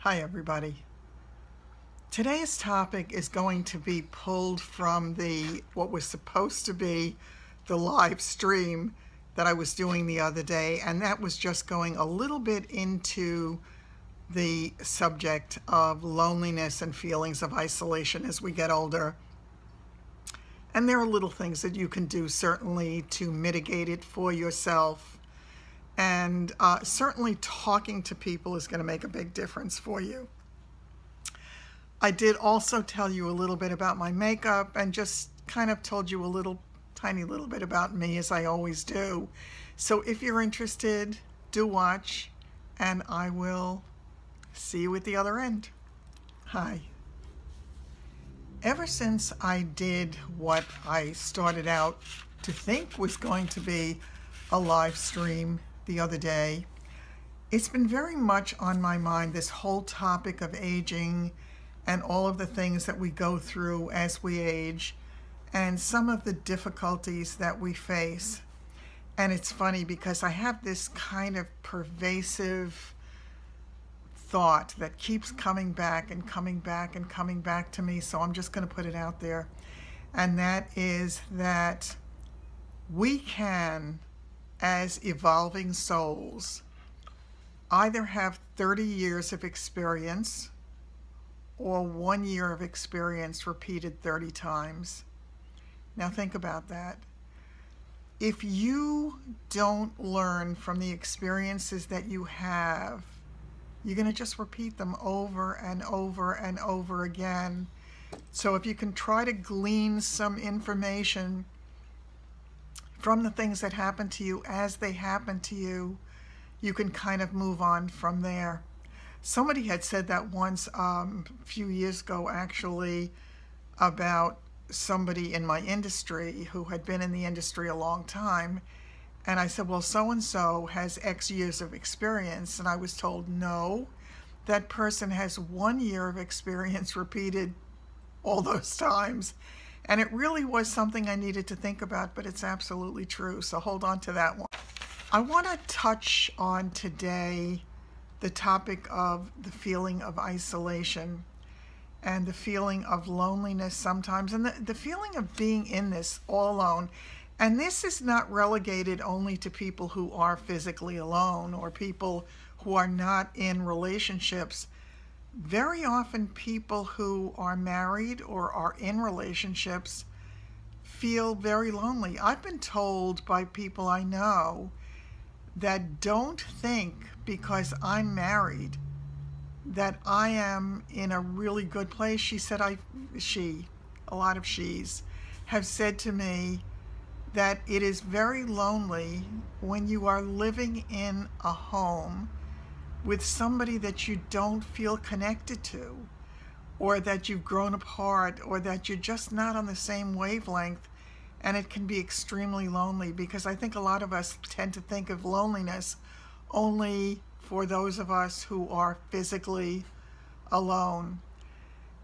Hi everybody. Today's topic is going to be pulled from what was supposed to be the live stream that I was doing the other day, and that was just going a little bit into the subject of loneliness and feelings of isolation as we get older. And there are little things that you can do certainly to mitigate it for yourself, and certainly talking to people is going to make a big difference for you. I did also tell you a little bit about my makeup and just kind of told you a tiny little bit about me, as I always do. So if you're interested, do watch, and I will see you at the other end. Hi. Ever since I did what I started out to think was going to be a live stream the other day, it's been very much on my mind, this whole topic of aging and all of the things that we go through as we age and some of the difficulties that we face. And it's funny because I have this kind of pervasive thought that keeps coming back and coming back and coming back to me, so I'm just going to put it out there. And that is that we can, as evolving souls, either have 30 years of experience or 1 year of experience repeated 30 times. Now think about that. If you don't learn from the experiences that you have, you're going to just repeat them over and over and over again. So if you can try to glean some information from the things that happen to you as they happen to you, you can kind of move on from there. Somebody had said that once, a few years ago actually, about somebody in my industry who had been in the industry a long time. And I said, well, so-and-so has X years of experience. And I was told, no, that person has 1 year of experience repeated all those times. And it really was something I needed to think about, but it's absolutely true. So hold on to that one. I want to touch on today the topic of the feeling of isolation and the feeling of loneliness sometimes, and the feeling of being in this all alone. And this is not relegated only to people who are physically alone or people who are not in relationships. Very often people who are married or are in relationships feel very lonely. I've been told by people I know that don't think because I'm married that I am in a really good place. She said, a lot of she's have said to me that it is very lonely when you are living in a home with somebody that you don't feel connected to, or that you've grown apart, or that you're just not on the same wavelength. And it can be extremely lonely, because I think a lot of us tend to think of loneliness only for those of us who are physically alone.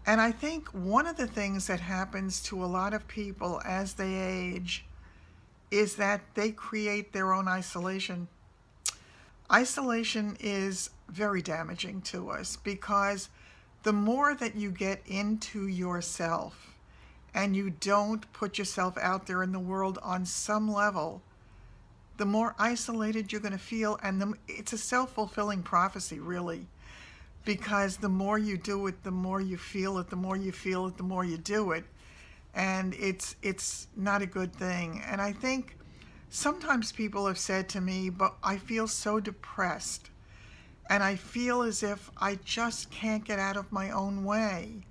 And I think one of the things that happens to a lot of people as they age is that they create their own isolation. Isolation is very damaging to us, because the more that you get into yourself and you don't put yourself out there in the world on some level, the more isolated you're going to feel. And it's a self-fulfilling prophecy, really, because the more you do it, the more you feel it, the more you feel it, the more you do it. And it's not a good thing. And I think sometimes people have said to me, but I feel so depressed, and I feel as if I just can't get out of my own way.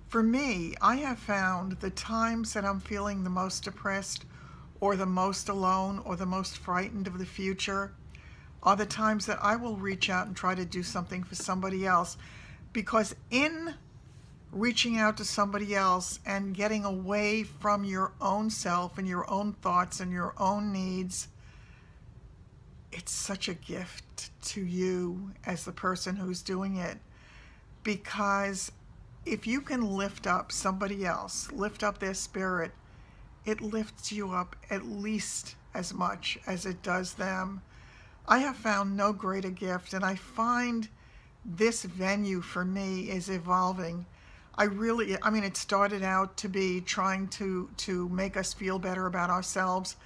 For me, I have found the times that I'm feeling the most depressed or the most alone or the most frightened of the future are the times that I will reach out and try to do something for somebody else. Because in reaching out to somebody else and getting away from your own self and your own thoughts and your own needs, it's such a gift to you as the person who's doing it. Because if you can lift up somebody else, lift up their spirit, it lifts you up at least as much as it does them. I have found no greater gift, and I find this venue for me is evolving. I mean, it started out to be trying to make us feel better about ourselves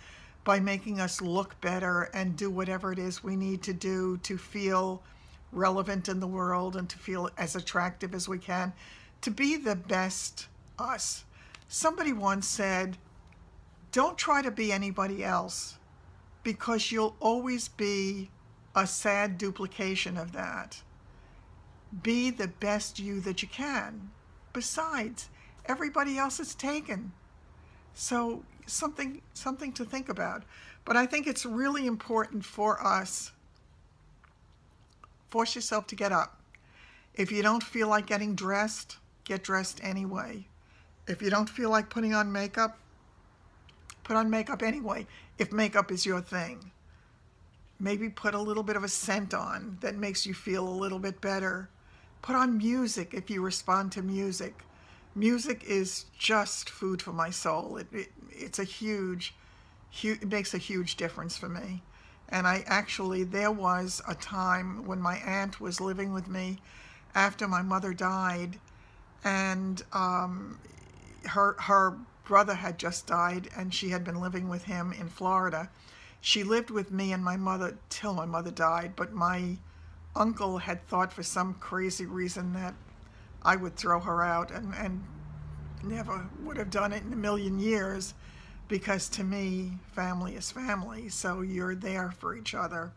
by making us look better and do whatever it is we need to do to feel relevant in the world and to feel as attractive as we can, to be the best us. Somebody once said, don't try to be anybody else, because you'll always be a sad duplication of that. Be the best you that you can. Besides, everybody else is taken. So something to think about. But I think it's really important for us, force yourself to get up. If you don't feel like getting dressed, get dressed anyway. If you don't feel like putting on makeup, put on makeup anyway, if makeup is your thing. Maybe put a little bit of a scent on that makes you feel a little bit better. Put on music if you respond to music. Music is just food for my soul. It makes a huge difference for me. And there was a time when my aunt was living with me after my mother died, and her brother had just died, and she had been living with him in Florida. She lived with me and my mother till my mother died, but my uncle had thought for some crazy reason that I would throw her out, and never would have done it in a million years, because to me, family is family, so you're there for each other.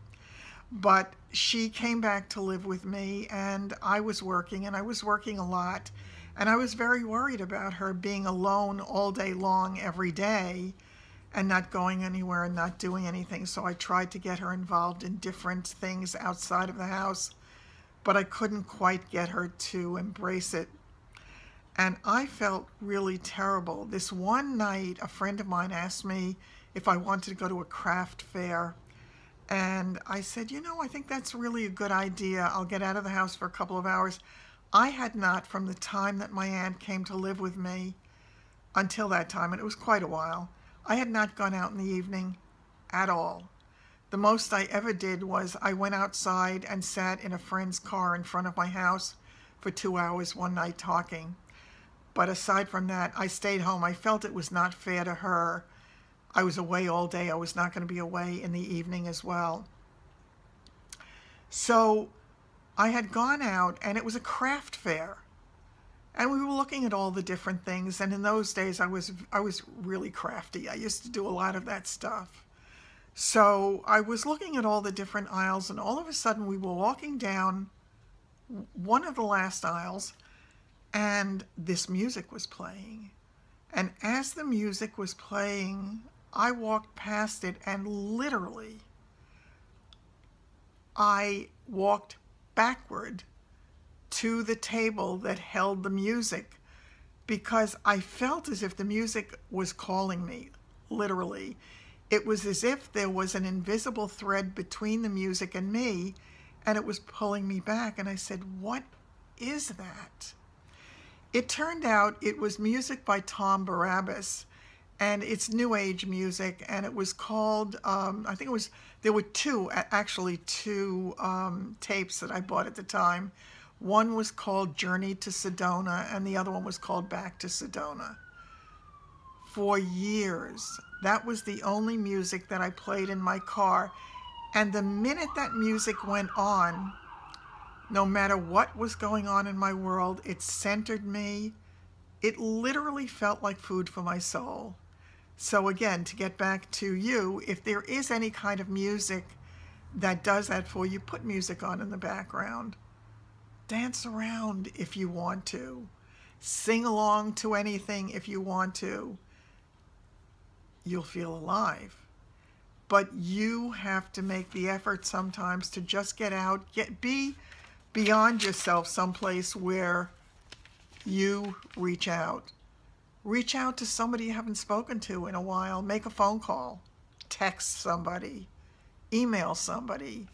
But she came back to live with me, and I was working a lot, and I was very worried about her being alone all day long every day and not going anywhere and not doing anything. So I tried to get her involved in different things outside of the house, but I couldn't quite get her to embrace it. And I felt really terrible. This one night, a friend of mine asked me if I wanted to go to a craft fair. And I said, I think that's really a good idea. I'll get out of the house for a couple of hours. I had not, from the time that my aunt came to live with me until that time, and it was quite a while, I had not gone out in the evening at all. The most I ever did was I went outside and sat in a friend's car in front of my house for 2 hours one night talking. But aside from that, I stayed home. I felt it was not fair to her. I was away all day. I was not going to be away in the evening as well. So I had gone out, and it was a craft fair. And we were looking at all the different things. And in those days, I was really crafty. I used to do a lot of that stuff. So I was looking at all the different aisles, and all of a sudden we were walking down one of the last aisles, and this music was playing. And as the music was playing, I walked past it, and literally I walked backward to the table that held the music, because I felt as if the music was calling me, literally. It was as if there was an invisible thread between the music and me, and it was pulling me back. And I said, what is that? It turned out it was music by Tom Barabbas, and it's New Age music, and it was called, there were two tapes that I bought at the time. One was called Journey to Sedona, and the other one was called Back to Sedona. For years, that was the only music that I played in my car, and the minute that music went on, no matter what was going on in my world, it centered me. It literally felt like food for my soul. So again, to get back to you, if there is any kind of music that does that for you, put music on in the background. Dance around if you want to. Sing along to anything if you want to. You'll feel alive. But you have to make the effort sometimes to just get out, be beyond yourself someplace where you reach out. Reach out to somebody you haven't spoken to in a while. Make a phone call. Text somebody. Email somebody.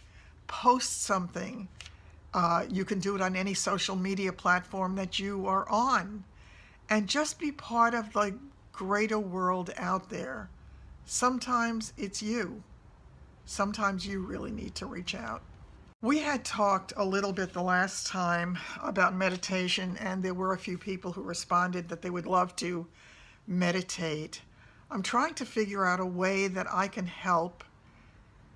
Post something. You can do it on any social media platform that you are on. And just be part of the greater world out there. Sometimes it's you. Sometimes you really need to reach out. We had talked a little bit the last time about meditation, and there were a few people who responded that they would love to meditate. I'm trying to figure out a way that I can help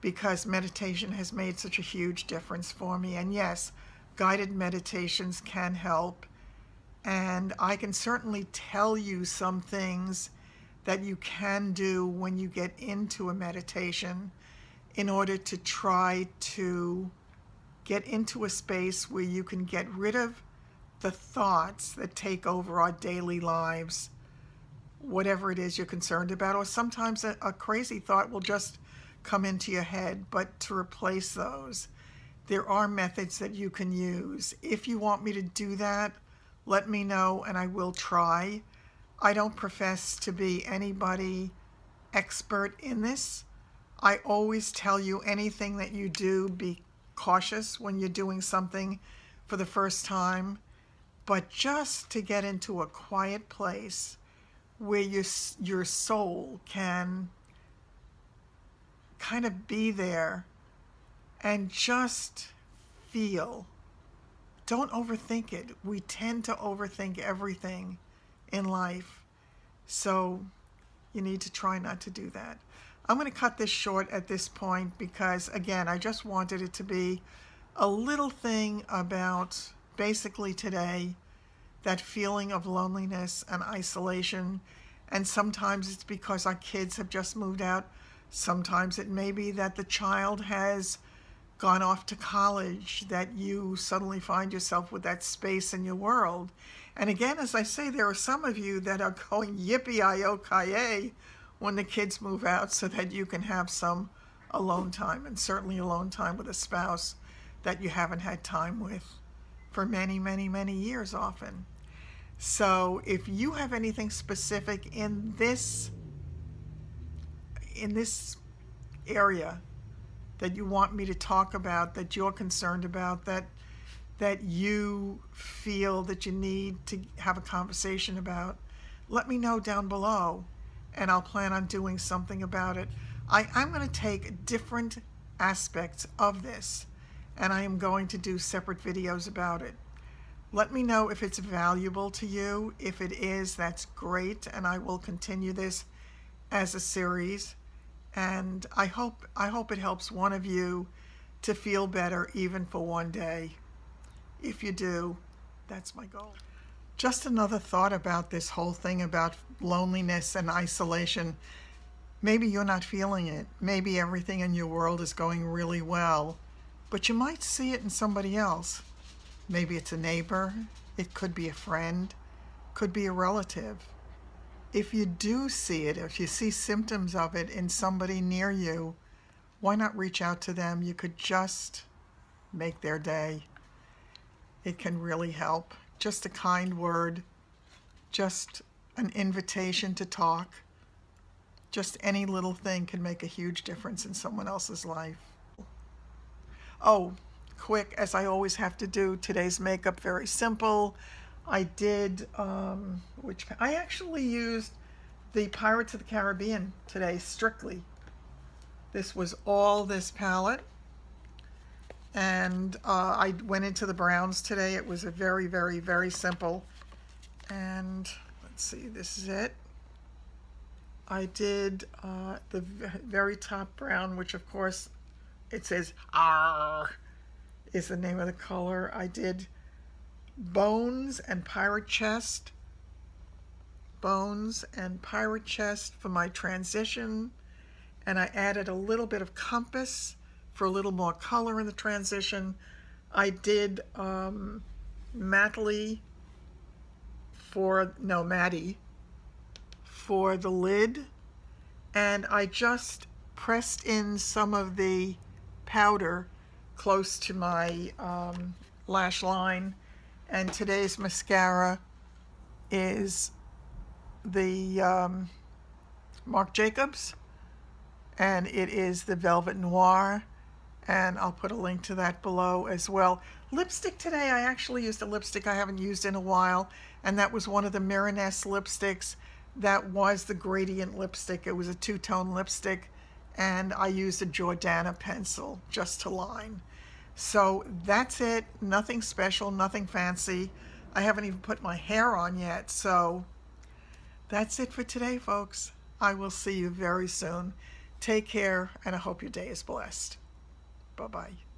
because meditation has made such a huge difference for me. And yes, guided meditations can help. And I can certainly tell you some things that you can do when you get into a meditation in order to try to get into a space where you can get rid of the thoughts that take over our daily lives, whatever it is you're concerned about. Or sometimes a crazy thought will just come into your head, but to replace those, there are methods that you can use. If you want me to do that, let me know and I will try. I don't profess to be anybody expert in this. I always tell you, anything that you do, be cautious when you're doing something for the first time, but just to get into a quiet place where your soul can kind of be there and just feel. Don't overthink it. We tend to overthink everything in life, so you need to try not to do that. I'm going to cut this short at this point because, again, I just wanted it to be a little thing about basically today, that feeling of loneliness and isolation. And sometimes it's because our kids have just moved out. Sometimes it may be that the child has gone off to college, that you suddenly find yourself with that space in your world. And again, as I say, there are some of you that are going yippee-i-o-ki-yay when the kids move out so that you can have some alone time, and certainly alone time with a spouse that you haven't had time with for many, many, many years often. So if you have anything specific in this area that you want me to talk about, that you're concerned about, that you feel that you need to have a conversation about, let me know down below and I'll plan on doing something about it. I'm going to take different aspects of this and I am going to do separate videos about it. Let me know if it's valuable to you. If it is, that's great, and I will continue this as a series. And I hope it helps one of you to feel better even for one day. If you do, that's my goal. Just another thought about this whole thing about loneliness and isolation. Maybe you're not feeling it. Maybe everything in your world is going really well, but you might see it in somebody else. Maybe it's a neighbor, it could be a friend, could be a relative. If you do see it, if you see symptoms of it in somebody near you, why not reach out to them? You could just make their day. It can really help. Just a kind word, just an invitation to talk. Just any little thing can make a huge difference in someone else's life. Oh, quick, as I always have to do, today's makeup very simple. I did, I actually used the Pirates of the Caribbean today, strictly. This was all this palette. And I went into the browns today. It was a very, very, very simple. And let's see, this is it. I did the very top brown, which of course it says R is the name of the color. I did Bones and Pirate Chest. Bones and Pirate Chest for my transition. And I added a little bit of Compass for a little more color in the transition. I did Maddie for the lid, and I just pressed in some of the powder close to my lash line. And today's mascara is the Marc Jacobs, and it is the Velvet Noir, and I'll put a link to that below as well. Lipstick today, I actually used a lipstick I haven't used in a while, and that was one of the Mironess lipsticks. That was the Gradient lipstick. It was a two-tone lipstick, and I used a Jordana pencil just to line. So that's it. Nothing special, nothing fancy. I haven't even put my hair on yet. So that's it for today, folks. I will see you very soon. Take care, and I hope your day is blessed. Bye-bye.